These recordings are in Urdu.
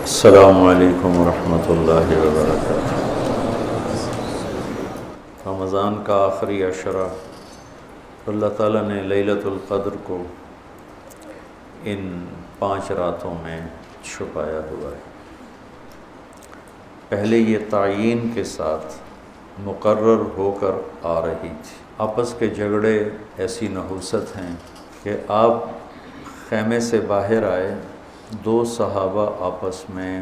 السلام علیکم ورحمۃ اللہ وبرکاتہ۔ رمضان کا آخری عشرہ اللہ تعالیٰ نے لیلۃ القدر کو ان 5 راتوں میں چھپایا ہوا ہے۔ پہلے یہ تعیین کے ساتھ مقرر ہو کر آ رہی تھی۔ آپس کے جھگڑے ایسی نحوست ہیں کہ آپ خیمے سے باہر آئے، 2 صحابہ آپس میں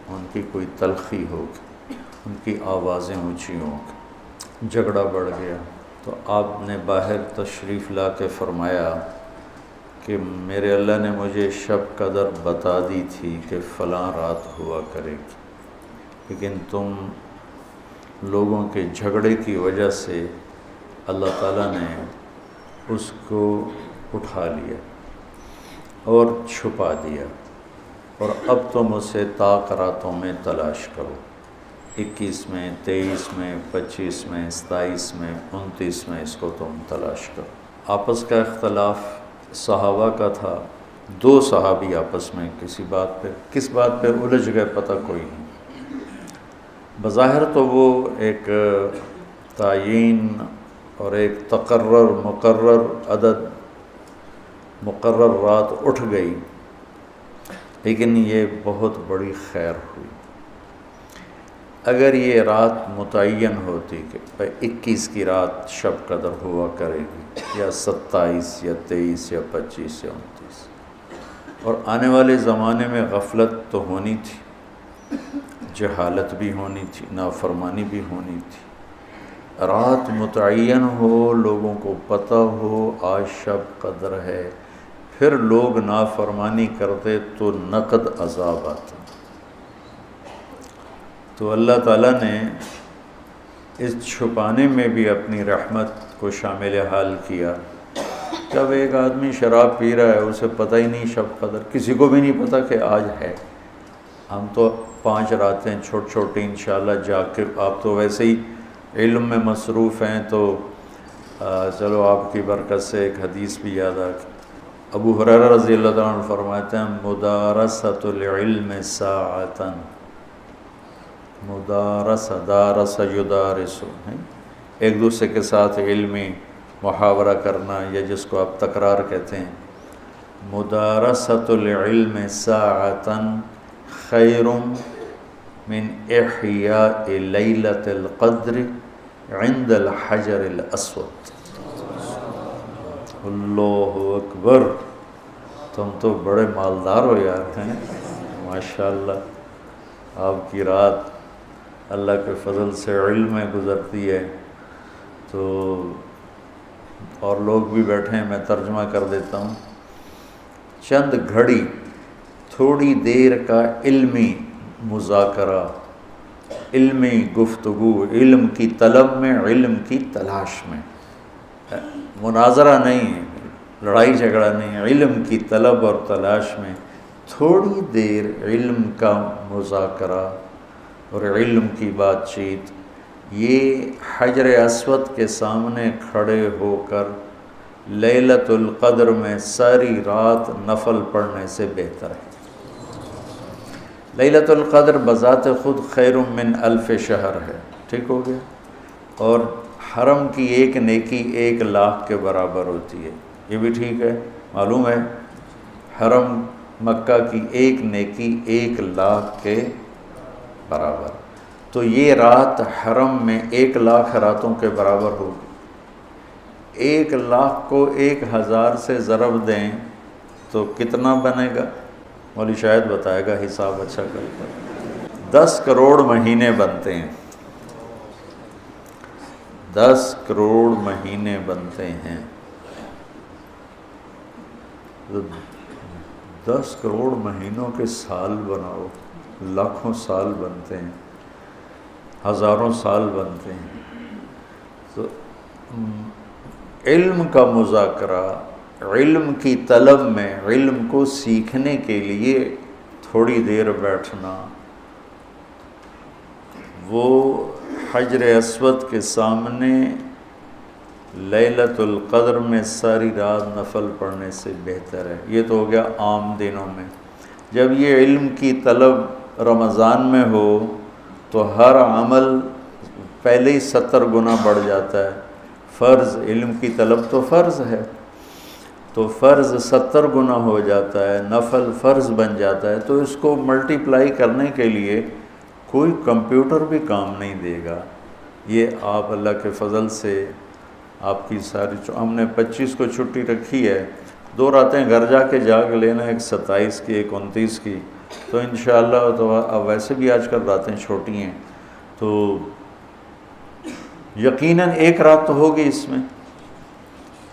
ان کی کوئی تلخی ہوگی، ان کی آوازیں اونچی ہوں گی، جھگڑا بڑھ گیا تو آپ نے باہر تشریف لا کے فرمایا کہ میرے اللہ نے مجھے شب قدر بتا دی تھی کہ فلاں رات ہوا کرے گی، لیکن تم لوگوں کے جھگڑے کی وجہ سے اللہ تعالیٰ نے اس کو اٹھا لیا اور چھپا دیا، اور اب تم اسے طاق راتوں میں تلاش کرو، 21 میں، 23 میں، 25 میں، 27 میں، 29 میں اس کو تم تلاش کرو۔ آپس کا اختلاف صحابہ کا تھا، 2 صحابی آپس میں کس بات پہ الجھ گئے پتہ کوئی نہیں۔ بظاہر تو وہ ایک تعیین اور ایک مقرر عدد، مقرر رات اٹھ گئی، لیکن یہ بہت بڑی خیر ہوئی۔ اگر یہ رات متعین ہوتی کہ 21 کی رات شب قدر ہوا کرے گی، یا 27 یا 23 یا 25 یا 29، اور آنے والے زمانے میں غفلت تو ہونی تھی، جہالت بھی ہونی تھی، نافرمانی بھی ہونی تھی۔ رات متعین ہو، لوگوں کو پتہ ہو آج شب قدر ہے، پھر لوگ نافرمانی کرتے تو نقد عذاب آتا۔ تو اللہ تعالیٰ نے اس چھپانے میں بھی اپنی رحمت کو شامل حال کیا۔ جب ایک آدمی شراب پی رہا ہے، اسے پتہ ہی نہیں شب قدر، کسی کو بھی نہیں پتہ کہ آج ہے۔ ہم تو 5 راتیں چھوٹی انشاءاللہ جا کے، آپ تو ویسے ہی علم میں مصروف ہیں، تو چلو آپ کی برکت سے ایک حدیث بھی یاد آ گئی۔ ابو ہریرہ رضی اللہ تعالیٰ عنہ فرماتے ہیں مدارسۃ العلم ساعۃ، دارس یدارس، ایک دوسرے کے ساتھ علمی محاورہ کرنا، یا جس کو آپ تکرار کہتے ہیں، مدارسۃ العلم ساعۃ خیر من احیاء لیلۃ القدر عند الحجر الاسود۔ اللہ اکبر، تم تو بڑے مالدار ہو یار، ہیں ماشاءاللہ۔ آپ کی رات اللہ کے فضل سے علم میں گزرتی ہے، تو اور لوگ بھی بیٹھے ہیں، میں ترجمہ کر دیتا ہوں۔ چند گھڑی، تھوڑی دیر کا علمی مذاکرہ، علمی گفتگو، علم کی طلب میں، علم کی تلاش میں، مناظرہ نہیں، لڑائی جھگڑا نہیں، علم کی طلب اور تلاش میں تھوڑی دیر علم کا مذاکرہ اور علم کی بات چیت، یہ حجر اسود کے سامنے کھڑے ہو کر لیلۃ القدر میں ساری رات نفل پڑھنے سے بہتر ہے۔ لیلۃ القدر بذات خود خیر من 1000 شہر ہے، ٹھیک ہو گیا، اور حرم کی ایک نیکی 1,00,000 کے برابر ہوتی ہے، یہ بھی ٹھیک ہے، معلوم ہے، حرم مکہ کی ایک نیکی 1,00,000 کے برابر، تو یہ رات حرم میں 1,00,000 راتوں کے برابر ہوگی۔ 1,00,000 کو 1000 سے ضرب دیں تو کتنا بنے گا؟ مولوی شاید بتائے گا، حساب اچھا کر کر۔ 10 کروڑ مہینے بنتے ہیں، 10 کروڑ مہینے بنتے ہیں، 10 کروڑ مہینوں کے سال بناؤ، لاکھوں سال بنتے ہیں، ہزاروں سال بنتے ہیں۔ تو علم کا مذاکرہ، علم کی طلب میں، علم کو سیکھنے کے لیے تھوڑی دیر بیٹھنا، وہ حجر اسود کے سامنے لیلۃ القدر میں ساری رات نفل پڑھنے سے بہتر ہے۔ یہ تو ہو گیا عام دنوں میں۔ جب یہ علم کی طلب رمضان میں ہو تو ہر عمل پہلے ہی 70 گنا بڑھ جاتا ہے۔ فرض علم کی طلب تو فرض ہے، تو فرض 70 گنا ہو جاتا ہے، نفل فرض بن جاتا ہے، تو اس کو ملٹیپلائی کرنے کے لیے کوئی کمپیوٹر بھی کام نہیں دے گا۔ یہ آپ اللہ کے فضل سے آپ کی ساری ہم نے 25 کو چھٹی رکھی ہے، 2 راتیں گھر جا کے جاگ لینا، ایک 27 کی ایک 29 کی، تو انشاءاللہ تو اب ویسے بھی آج کل راتیں چھوٹی ہیں، تو یقیناً ایک رات تو ہوگی اس میں،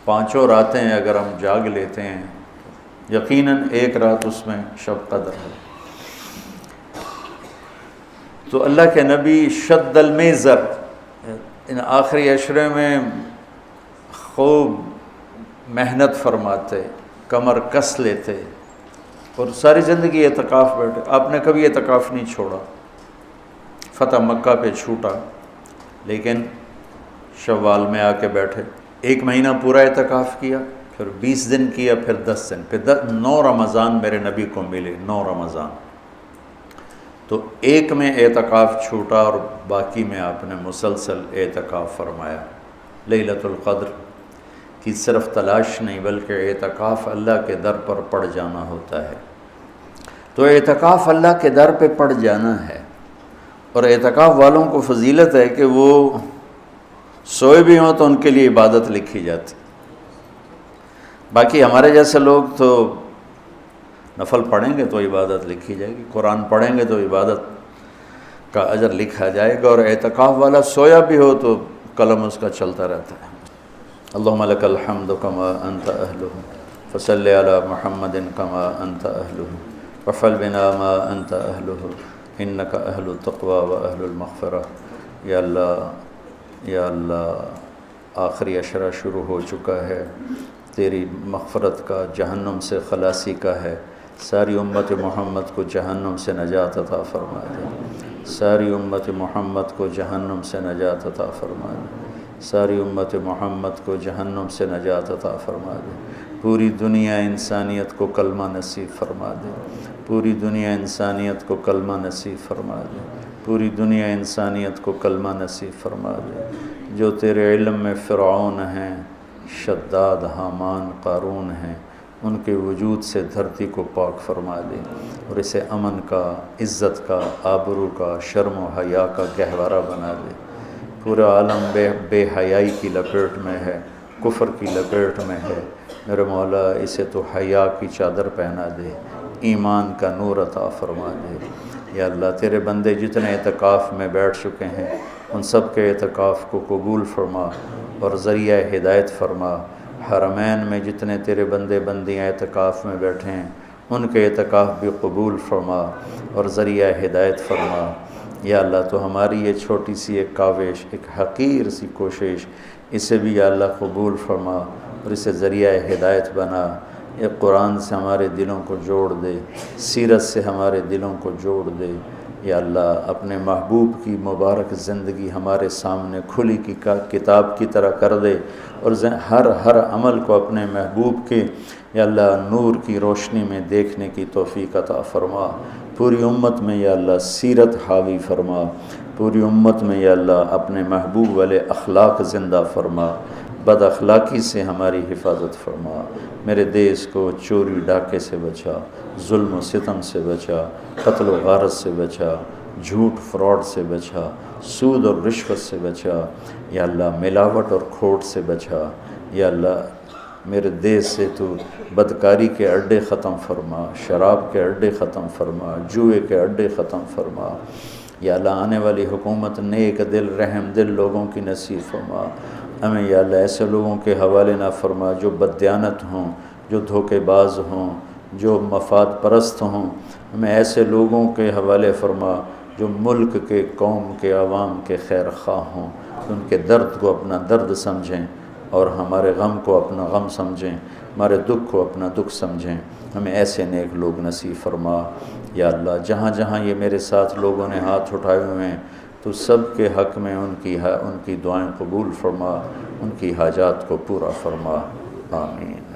5 راتیں اگر ہم جاگ لیتے ہیں یقیناً ایک رات اس میں شب قدر ہے۔ تو اللہ کے نبی شد المیزر ان آخری عشرے میں خوب محنت فرماتے، کمر کس لیتے، اور ساری زندگی اعتکاف بیٹھے۔ آپ نے کبھی اعتکاف نہیں چھوڑا، فتح مکہ پہ چھوٹا لیکن شوال میں آ کے بیٹھے، 1 مہینہ پورا اعتکاف کیا، پھر 20 دن کیا، پھر 10 دن، پھر 9 رمضان میرے نبی کو ملے، 9 رمضان۔ تو 1 میں اعتکاف چھوٹا اور باقی میں آپ نے مسلسل اعتکاف فرمایا۔ لیلۃ القدر کی صرف تلاش نہیں بلکہ اعتکاف اللہ کے در پر پڑ جانا ہوتا ہے۔ تو اعتکاف اللہ کے در پہ پڑ جانا ہے، اور اعتکاف والوں کو فضیلت ہے کہ وہ سوئے بھی ہوں تو ان کے لیے عبادت لکھی جاتی۔ باقی ہمارے جیسے لوگ تو نفل پڑھیں گے تو عبادت لکھی جائے گی، قرآن پڑھیں گے تو عبادت کا اجر لکھا جائے گا، اور اعتکاف والا سویا بھی ہو تو قلم اس کا چلتا رہتا ہے۔ اللہم لک الحمد کما انت اہلہ فصلی علی محمد کما انت اہلہ وفعل بنا ما انت اہلہ انک اہل التقوی و اہل المغفرہ۔ یا اللہ آخری عشرہ شروع ہو چکا ہے، تیری مغفرت کا، جہنم سے خلاصی کا ہے۔ ساری امت محمد کو جہنم سے نجات عطا فرما دے، ساری امت محمد کو جہنم سے نجات عطا فرما دے، ساری امت محمد کو جہنم سے نجات عطا فرما دے۔ پوری دنیا انسانیت کو کلمہ نصیب فرما دے، پوری دنیا انسانیت کو کلمہ نصیب فرما دے، پوری دنیا انسانیت کو کلمہ نصیب فرما دے۔ جو تیرے علم میں فرعون ہیں، شداد، حامان، قارون ہیں، ان کے وجود سے دھرتی کو پاک فرما دے، اور اسے امن کا، عزت کا، آبرو کا، شرم و حیا کا گہوارہ بنا دے۔ پورا عالم بے حیائی کی لپیٹ میں ہے، کفر کی لپیٹ میں ہے، میرے مولا اسے تو حیا کی چادر پہنا دے، ایمان کا نور عطا فرما دے۔ یا اللہ تیرے بندے جتنے اعتکاف میں بیٹھ چکے ہیں ان سب کے اعتکاف کو قبول فرما اور ذریعہ ہدایت فرما۔ حرمین میں جتنے تیرے بندے بندیاں اعتکاف میں بیٹھے ہیں ان کے اعتکاف بھی قبول فرما اور ذریعہ ہدایت فرما۔ یا اللہ تو ہماری یہ چھوٹی سی ایک کاوش، ایک حقیر سی کوشش، اسے بھی یا اللہ قبول فرما اور اسے ذریعہ ہدایت بنا۔ یہ قرآن سے ہمارے دلوں کو جوڑ دے، سیرت سے ہمارے دلوں کو جوڑ دے۔ یا اللہ اپنے محبوب کی مبارک زندگی ہمارے سامنے کھلی کی کتاب کی طرح کر دے، اور ہر عمل کو اپنے محبوب کے یا اللہ نور کی روشنی میں دیکھنے کی توفیق عطا فرما۔ پوری امت میں یا اللہ سیرت حاوی فرما، پوری امت میں یا اللہ اپنے محبوب والے اخلاق زندہ فرما، بد اخلاقی سے ہماری حفاظت فرما۔ میرے دیس کو چوری ڈاکے سے بچا، ظلم و ستم سے بچا، قتل و غارت سے بچا، جھوٹ فراڈ سے بچا، سود اور رشوت سے بچا، یا اللہ ملاوٹ اور کھوٹ سے بچا۔ یا اللہ میرے دیس سے تو بدکاری کے اڈے ختم فرما، شراب کے اڈے ختم فرما، جوئے کے اڈے ختم فرما۔ یا اللہ آنے والی حکومت نیک دل رحم دل لوگوں کی نصیب فرما۔ ہمیں یا اللہ ایسے لوگوں کے حوالے نہ فرما جو بددیانت ہوں، جو دھوکے باز ہوں، جو مفاد پرست ہوں۔ ہمیں ایسے لوگوں کے حوالے فرما جو ملک کے، قوم کے، عوام کے خیر خواہ ہوں، ان کے درد کو اپنا درد سمجھیں اور ہمارے غم کو اپنا غم سمجھیں، ہمارے دکھ کو اپنا دکھ سمجھیں۔ ہمیں ایسے نیک لوگ نصیب فرما۔ یا اللہ جہاں جہاں یہ میرے ساتھ لوگوں نے ہاتھ اٹھائے ہوئے ہیں تو سب کے حق میں ان کی دعائیں قبول فرما، ان کی حاجات کو پورا فرما، آمین۔